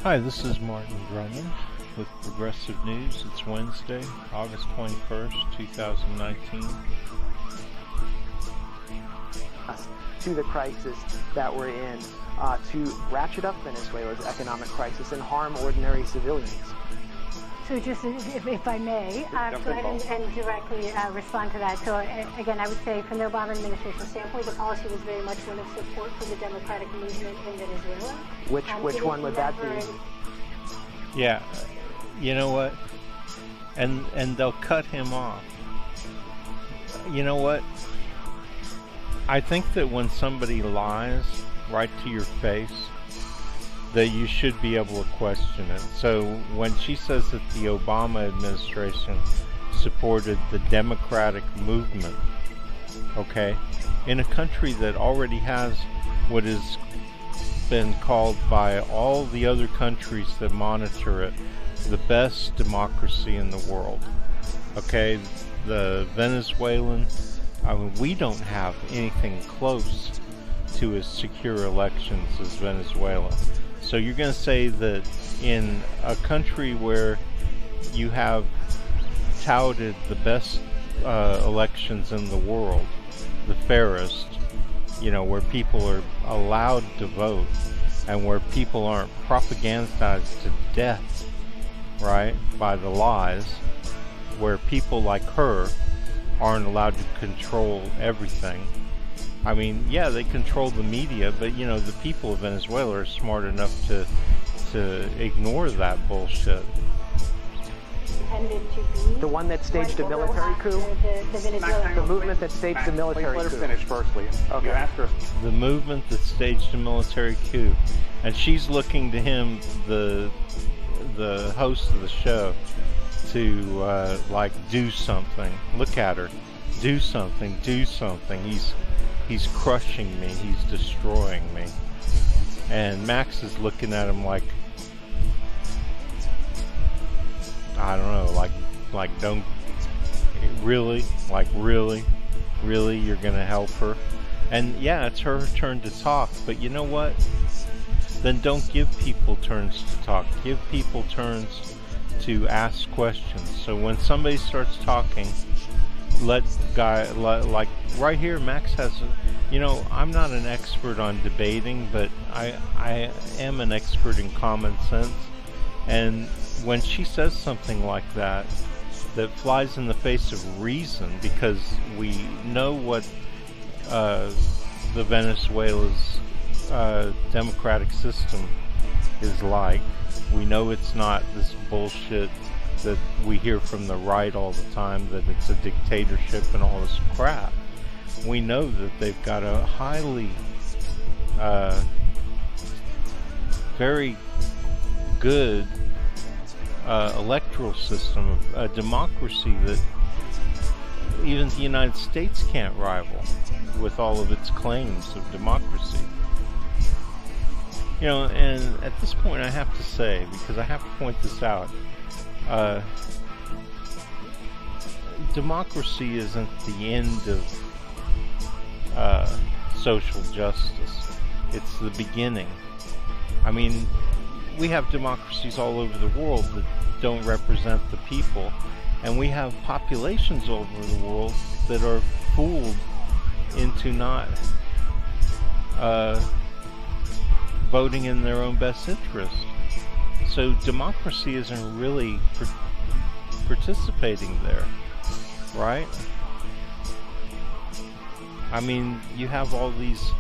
Hi, this is Martin Drummond with Progressive News. It's Wednesday, August 21st, 2019. To the crisis that we're in, to ratchet up Venezuela's economic crisis and harm ordinary civilians. So just if I may, go ahead and directly respond to that. So again, I would say from the Obama administration standpoint, the policy was very much one of support for the democratic movement in Venezuela. Which one would that be? Yeah, you know what? And they'll cut him off. You know what? I think that when somebody lies right to your face, that you should be able to question it. So when she says that the Obama administration supported the democratic movement, okay, in a country that already has what has been called by all the other countries that monitor it the best democracy in the world, okay, the Venezuelan, I mean, we don't have anything close to as secure elections as Venezuela. So you're going to say that in a country where you have touted the best elections in the world, the fairest, you know, where people are allowed to vote and where people aren't propagandized to death, right, by the lies, where people like her aren't allowed to control everything. I mean, yeah, they control the media, but, you know, the people of Venezuela are smart enough to ignore that bullshit. The one that staged a military coup? The movement that staged a military coup. Let her finish first, please. Okay. You asked her. The movement that staged a military coup. And she's looking to him, the host of the show, to, like, do something. Look at her. Do something. Do something. He's crushing me. He's destroying me. And Max is looking at him like, I don't know, like don't, really? Like, really? Really? You're gonna help her? And yeah, it's her turn to talk, but you know what? Then don't give people turns to talk. Give people turns to ask questions. So when somebody starts talking, like right here, Max has, you know, I'm not an expert on debating, but I am an expert in common sense. And when she says something like that flies in the face of reason, because we know what the Venezuela's democratic system is like. We know it's not this bullshit that we hear from the right all the time, that it's a dictatorship and all this crap. We know that they've got a highly, very good electoral system, a democracy that even the United States can't rival with all of its claims of democracy. You know, and at this point I have to say, because I have to point this out, democracy isn't the end of social justice. It's the beginning. I mean, we have democracies all over the world that don't represent the people, and we have populations all over the world that are fooled into not voting in their own best interest. So democracy isn't really participating there, right? I mean, you have all these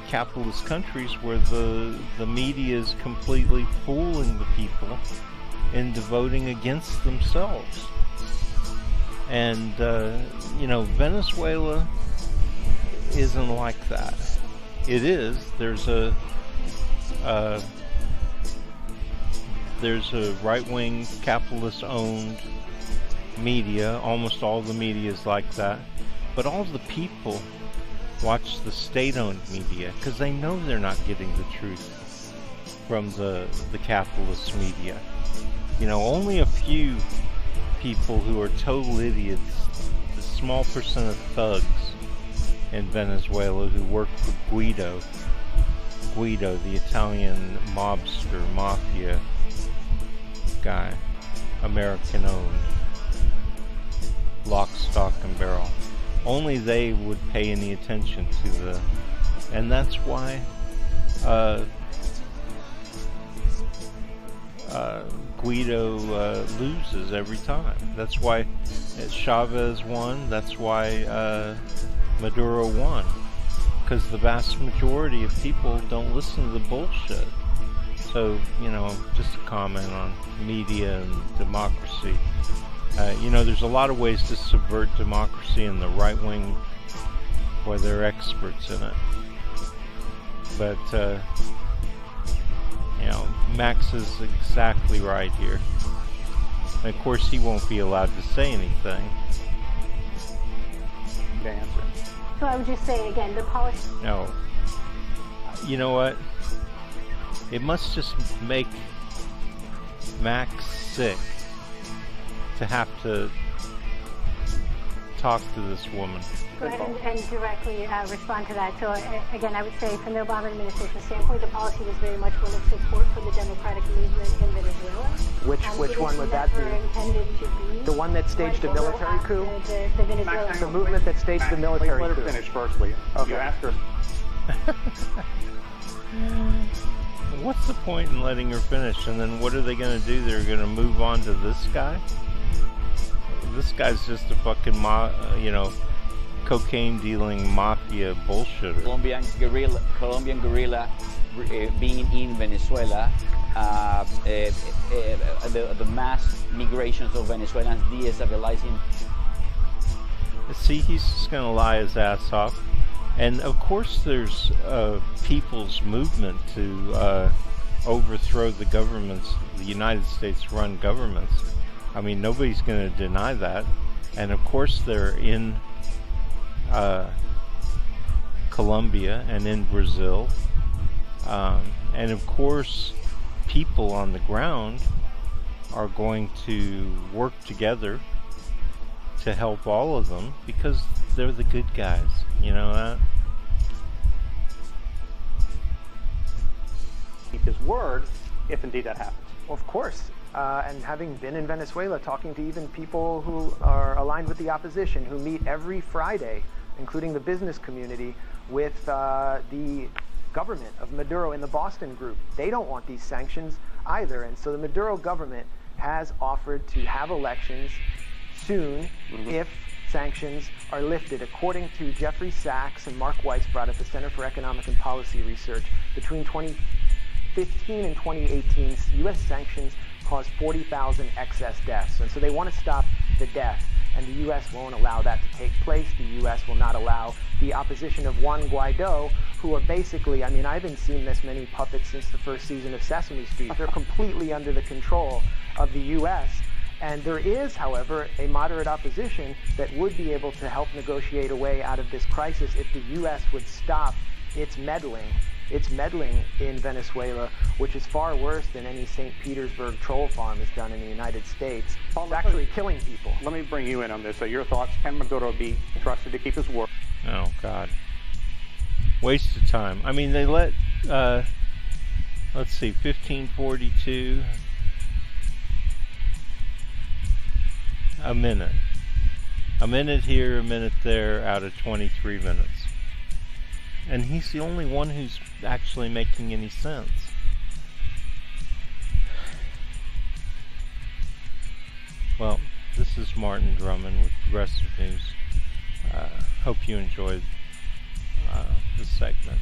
capitalist countries where the media is completely fooling the people into voting against themselves. And, you know, Venezuela isn't like that. It is. There's a right-wing, capitalist-owned media. Almost all the media is like that. But all the people watch the state-owned media because they know they're not getting the truth from the capitalist media. You know, only a few people who are total idiots, the small percent of thugs in Venezuela who work for Guido, the Italian mobster, mafia guy, American owned, lock, stock, and barrel. Only they would pay any attention to the, and that's why Guido loses every time. That's why Chavez won. That's why Maduro won. Because the vast majority of people don't listen to the bullshit. So, just a comment on media and democracy. There's a lot of ways to subvert democracy, and the right wing, boy, they're experts in it. But, Max is exactly right here. And of course, he won't be allowed to say anything. The answer. So I would just say again, the policy. No. You know what? It must just make Max sick to have to talk to this woman. Go ahead and directly respond to that. So again, I would say from the Obama administration standpoint, the policy was very much one of support for the democratic movement in Venezuela. Which one would that be? Intended to be the one that staged a military coup? The Venezuelan. The movement that staged the military coup. Let her finish first, Leah. Okay. You asked her. What's the point in letting her finish? And then what are they going to do? They're going to move on to this guy? This guy's just a fucking, cocaine dealing mafia bullshitter. Colombian guerrilla being in Venezuela, the mass migrations of Venezuelans destabilizing. See, he's just going to lie his ass off. And of course there's a people's movement to overthrow the governments, the United States run governments. I mean, nobody's going to deny that. And of course they're in Colombia and in Brazil. And of course people on the ground are going to work together to help all of them because they're the good guys. You know that? Keep his word, if indeed that happens. Of course. And having been in Venezuela, talking to even people who are aligned with the opposition, who meet every Friday, including the business community, with the government of Maduro in the Boston group. They don't want these sanctions either. And so the Maduro government has offered to have elections soon if sanctions are lifted. According to Jeffrey Sachs and Mark Weisbrot at the Center for Economic and Policy Research, between 2015 and 2018, U.S. sanctions caused 40,000 excess deaths. And so they want to stop the death, and the U.S. won't allow that to take place. The U.S. will not allow the opposition of Juan Guaido, who are basically, I haven't seen this many puppets since the first season of Sesame Street. They're completely under the control of the U.S., and there is, however, a moderate opposition that would be able to help negotiate a way out of this crisis if the U.S. would stop its meddling in Venezuela, which is far worse than any St. Petersburg troll farm has done in the United States. It's actually killing people. Let me bring you in on this. So your thoughts, can Maduro be trusted to keep his word? Oh, God. Waste of time. I mean, they let, let's see, 1542... a minute here, a minute there, out of 23 minutes. And he's the only one who's actually making any sense. Well, this is Martin Drummond with Progressive News. Hope you enjoyed this segment.